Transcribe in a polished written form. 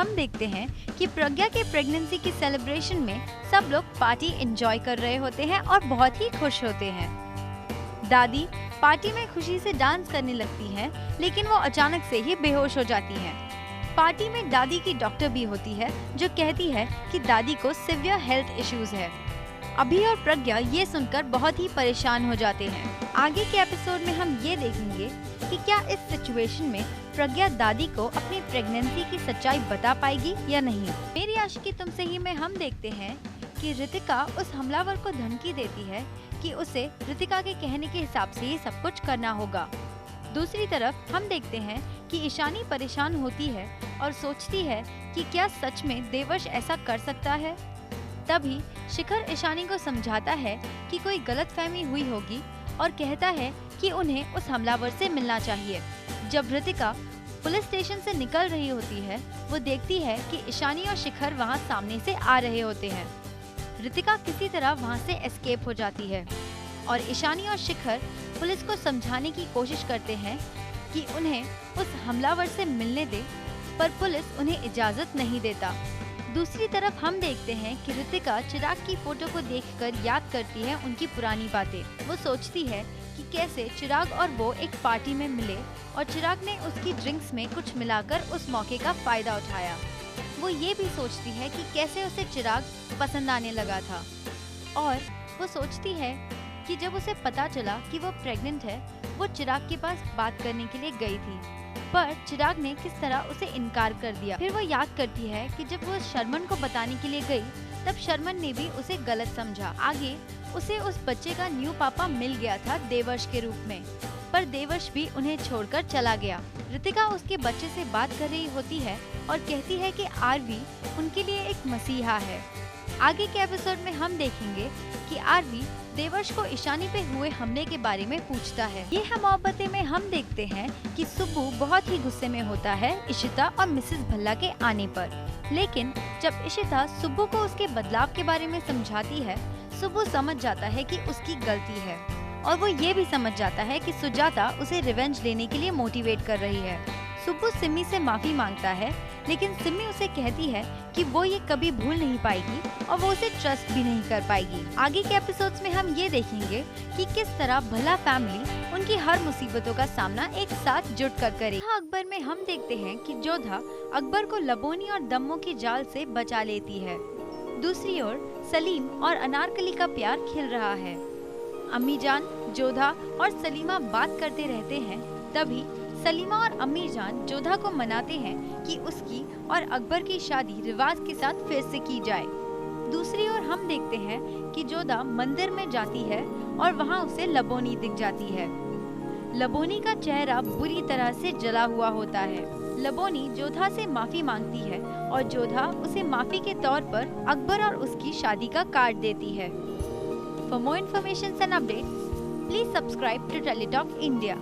हम देखते हैं कि प्रज्ञा के प्रेगनेंसी की सेलिब्रेशन में सब लोग पार्टी एंजॉय कर रहे होते हैं और बहुत ही खुश होते हैं। दादी पार्टी में खुशी से डांस करने लगती हैं, लेकिन वो अचानक से ही बेहोश हो जाती हैं। पार्टी में दादी की डॉक्टर भी होती है जो कहती है कि दादी को सीवियर हेल्थ इश्यूज है। अभी और प्रज्ञा ये सुनकर बहुत ही परेशान हो जाते हैं। आगे के एपिसोड में हम ये देखेंगे कि क्या इस सिचुएशन में प्रज्ञा दादी को अपनी प्रेगनेंसी की सच्चाई बता पाएगी या नहीं। मेरी आशिकी तुमसे ही में हम देखते हैं कि रितिका उस हमलावर को धमकी देती है कि उसे रितिका के कहने के हिसाब से ही सब कुछ करना होगा। दूसरी तरफ हम देखते हैं कि ईशानी परेशान होती है और सोचती है कि क्या सच में देवर्ष ऐसा कर सकता है। तभी शिखर ईशानी को समझाता है कि कोई गलतफहमी हुई होगी और कहता है कि उन्हें उस हमलावर से मिलना चाहिए। जब रितिका पुलिस स्टेशन से निकल रही होती है, वो देखती है कि ईशानी और शिखर वहाँ सामने से आ रहे होते हैं। रितिका किसी तरह वहाँ से एस्केप हो जाती है और ईशानी और शिखर पुलिस को समझाने की कोशिश करते हैं कि उन्हें उस हमलावर से मिलने दे, पर पुलिस उन्हें इजाजत नहीं देता। दूसरी तरफ हम देखते हैं कि रितिका चिराग की फोटो को देखकर याद करती है उनकी पुरानी बातें। वो सोचती है कि कैसे चिराग और वो एक पार्टी में मिले और चिराग ने उसकी ड्रिंक्स में कुछ मिलाकर उस मौके का फायदा उठाया। वो ये भी सोचती है कि कैसे उसे चिराग पसंद आने लगा था और वो सोचती है कि जब उसे पता चला कि वो प्रेग्नेंट है, वो चिराग के पास बात करने के लिए गई थी, पर चिराग ने किस तरह उसे इनकार कर दिया। फिर वो याद करती है कि जब वो शर्मन को बताने के लिए गई, तब शर्मन ने भी उसे गलत समझा। आगे उसे उस बच्चे का न्यू पापा मिल गया था देवर्ष के रूप में, पर देवर्ष भी उन्हें छोड़कर चला गया। रितिका उसके बच्चे से बात कर रही होती है और कहती है कि आरवी उनके लिए एक मसीहा है। आगे के एपिसोड में हम देखेंगे कि आरवी देवर्ष को ईशानी पे हुए हमले के बारे में पूछता है। ये है मोहब्बतें में हम देखते हैं कि सुब्बू बहुत ही गुस्से में होता है इशिता और मिसेस भल्ला के आने पर, लेकिन जब इशिता सुब्बू को उसके बदलाव के बारे में समझाती है, सुब्बू समझ जाता है कि उसकी गलती है और वो ये भी समझ जाता है कि सुजाता उसे रिवेंज लेने के लिए मोटिवेट कर रही है। सुब्बू सिमी से माफी मांगता है, लेकिन सिमी उसे कहती है कि वो ये कभी भूल नहीं पाएगी और वो उसे ट्रस्ट भी नहीं कर पाएगी। आगे के एपिसोड्स में हम ये देखेंगे कि किस तरह भला फैमिली उनकी हर मुसीबतों का सामना एक साथ जुट कर करे। अकबर में हम देखते हैं कि जोधा अकबर को लबोनी और दम्मो की जाल से बचा लेती है। दूसरी ओर सलीम और अनारकली का प्यार खिल रहा है। अम्मी जान, जोधा और सलीमा बात करते रहते हैं। तभी सलीमा और अम्मी जान जोधा को मनाते हैं कि उसकी और अकबर की शादी रिवाज के साथ फिर से की जाए। दूसरी ओर हम देखते हैं कि जोधा मंदिर में जाती है और वहाँ उसे लबोनी दिख जाती है। लबोनी का चेहरा बुरी तरह से जला हुआ होता है। लबोनी जोधा से माफी मांगती है और जोधा उसे माफी के तौर पर अकबर और उसकी शादी का कार्ड देती है। For more information and updates, please subscribe to Teletalk India.